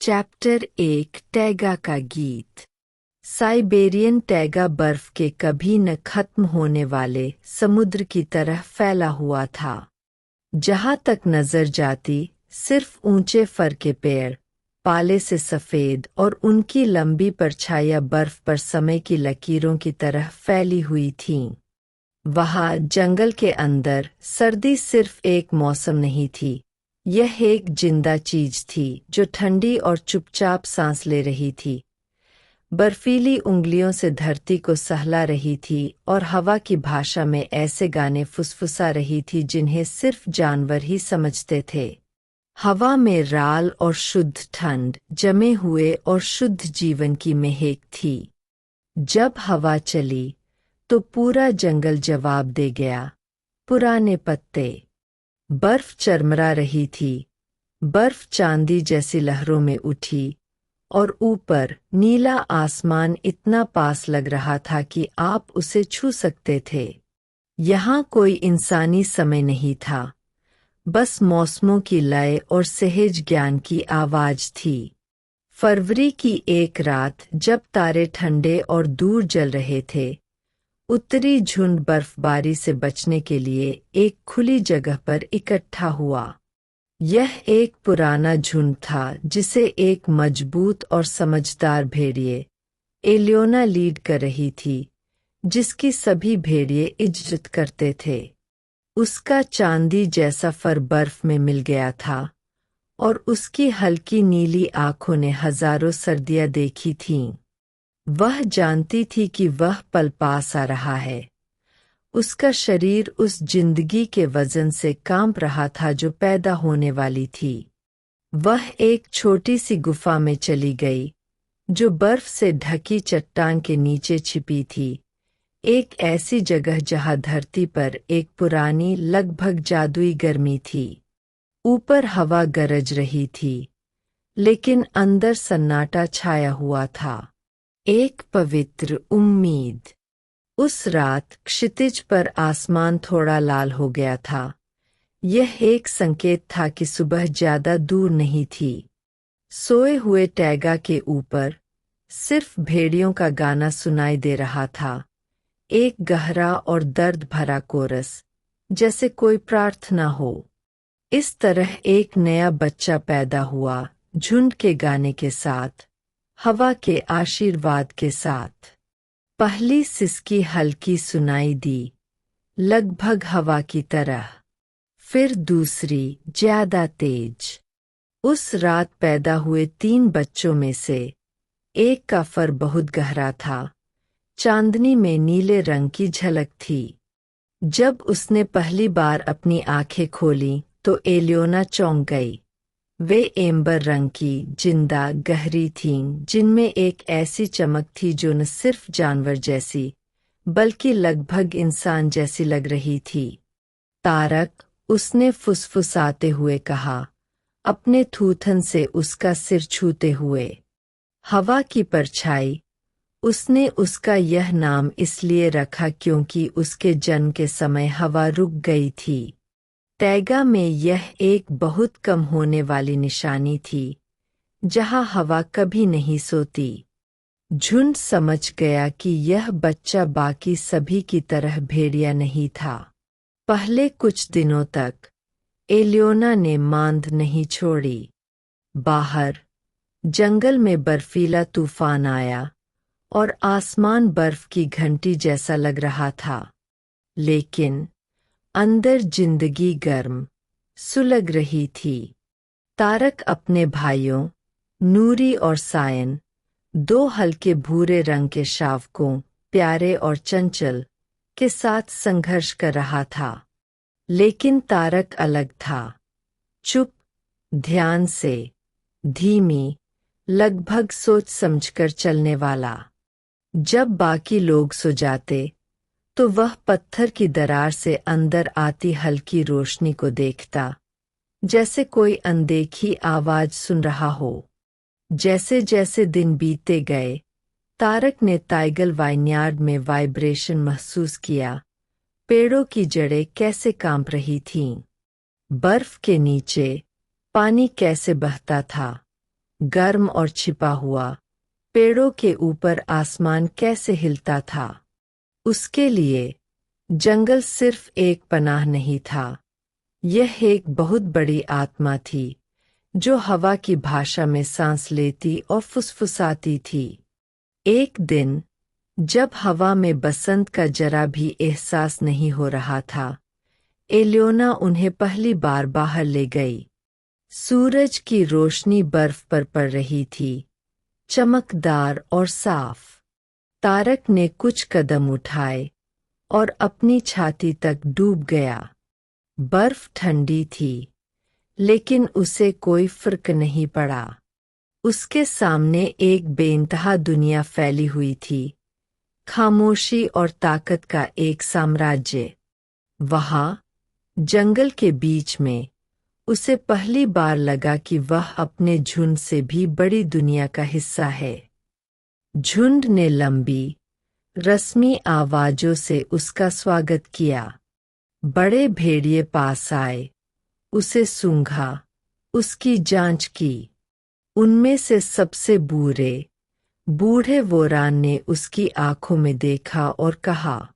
Chapter 1 taiga का गीत। Siberian taiga बर्फ के कभी न खत्म होने वाले समुद्र की तरह फैला हुआ था। जहां तक नजर जाती सिर्फ ऊंचे फर के पेड़, पाले से सफेद, और उनकी लंबी परछाइयां बर्फ पर समय की लकीरों की तरह फैली हुई थीं। वहां जंगल के अंदर सर्दी सिर्फ एक मौसम नहीं थी, यह एक जिंदा चीज थी जो ठंडी और चुपचाप सांस ले रही थी। बर्फीली उंगलियों से धरती को सहला रही थी और हवा की भाषा में ऐसे गाने फुसफुसा रही थी जिन्हें सिर्फ जानवर ही समझते थे। हवा में राल और शुद्ध ठंड जमे हुए और शुद्ध जीवन की महक थी। जब हवा चली तो पूरा जंगल जवाब दे गया। पुराने पत्ते। बर्फ चरमरा रही थी। बर्फ चांदी जैसी लहरों में उठी और ऊपर नीला आसमान इतना पास लग रहा था कि आप उसे छू सकते थे। यहाँ कोई इंसानी समय नहीं था, बस मौसमों की लय और सहज ज्ञान की आवाज थी। फरवरी की एक रात जब तारे ठंडे और दूर जल रहे थे, उत्तरी झुंड बर्फबारी से बचने के लिए एक खुली जगह पर इकट्ठा हुआ। यह एक पुराना झुंड था जिसे एक मजबूत और समझदार भेड़िए एलियोना लीड कर रही थी, जिसकी सभी भेड़िए इज्जत करते थे। उसका चांदी जैसा फर बर्फ में मिल गया था और उसकी हल्की नीली आंखों ने हजारों सर्दियां देखी थीं। वह जानती थी कि वह पल पास आ रहा है। उसका शरीर उस जिंदगी के वजन से कांप रहा था जो पैदा होने वाली थी। वह एक छोटी सी गुफा में चली गई जो बर्फ से ढकी चट्टान के नीचे छिपी थी, एक ऐसी जगह जहां धरती पर एक पुरानी लगभग जादुई गर्मी थी। ऊपर हवा गरज रही थी, लेकिन अंदर सन्नाटा छाया हुआ था। एक पवित्र उम्मीद। उस रात क्षितिज पर आसमान थोड़ा लाल हो गया था। यह एक संकेत था कि सुबह ज्यादा दूर नहीं थी। सोए हुए टैगा के ऊपर सिर्फ भेड़ियों का गाना सुनाई दे रहा था, एक गहरा और दर्द भरा कोरस, जैसे कोई प्रार्थना हो। इस तरह एक नया बच्चा पैदा हुआ, झुंड के गाने के साथ, हवा के आशीर्वाद के साथ। पहली सिसकी हल्की सुनाई दी, लगभग हवा की तरह। फिर दूसरी, ज्यादा तेज। उस रात पैदा हुए 3 बच्चों में से एक का फर बहुत गहरा था, चांदनी में नीले रंग की झलक थी। जब उसने पहली बार अपनी आंखें खोलीं तो एलियोना चौंक गई। वे एम्बर रंग की, जिंदा, गहरी थीं, जिनमें एक ऐसी चमक थी जो न सिर्फ जानवर जैसी बल्कि लगभग इंसान जैसी लग रही थी। तारक, उसने फुसफुसाते हुए कहा, अपने थूथन से उसका सिर छूते हुए। हवा की परछाई। उसने उसका यह नाम इसलिए रखा क्योंकि उसके जन्म के समय हवा रुक गई थी। टैगा में यह एक बहुत कम होने वाली निशानी थी, जहां हवा कभी नहीं सोती। झुंड समझ गया कि यह बच्चा बाकी सभी की तरह भेड़िया नहीं था। पहले कुछ दिनों तक एलियोना ने मांद नहीं छोड़ी। बाहर जंगल में बर्फीला तूफान आया और आसमान बर्फ की घंटी जैसा लग रहा था, लेकिन अंदर जिंदगी गर्म, सुलग रही थी। तारक अपने भाइयों नूरी और सायन, 2 हल्के भूरे रंग के शावकों, प्यारे और चंचल, के साथ संघर्ष कर रहा था। लेकिन तारक अलग था, चुप, ध्यान से, धीमी, लगभग सोच समझकर चलने वाला। जब बाकी लोग सो जाते तो वह पत्थर की दरार से अंदर आती हल्की रोशनी को देखता, जैसे कोई अनदेखी आवाज सुन रहा हो। जैसे जैसे दिन बीतते गए, तारक ने टाइगर वाइनयार्ड में वाइब्रेशन महसूस किया। पेड़ों की जड़ें कैसे कांप रही थीं, बर्फ के नीचे पानी कैसे बहता था, गर्म और छिपा हुआ, पेड़ों के ऊपर आसमान कैसे हिलता था। उसके लिए जंगल सिर्फ एक पनाह नहीं था, यह एक बहुत बड़ी आत्मा थी जो हवा की भाषा में सांस लेती और फुसफुसाती थी। एक दिन जब हवा में बसंत का जरा भी एहसास नहीं हो रहा था, एलियोना उन्हें पहली बार बाहर ले गई। सूरज की रोशनी बर्फ पर पड़ रही थी, चमकदार और साफ। तारक ने कुछ कदम उठाए और अपनी छाती तक डूब गया। बर्फ ठंडी थी, लेकिन उसे कोई फर्क नहीं पड़ा। उसके सामने एक बेइंतहा दुनिया फैली हुई थी, खामोशी और ताकत का एक साम्राज्य। वहाँ जंगल के बीच में उसे पहली बार लगा कि वह अपने झुंड से भी बड़ी दुनिया का हिस्सा है। झुंड ने लंबी, रस्मी आवाजों से उसका स्वागत किया। बड़े भेड़िए पास आए, उसे सूंघा, उसकी जांच की। उनमें से सबसे बूढ़े वोरान ने उसकी आंखों में देखा और कहा,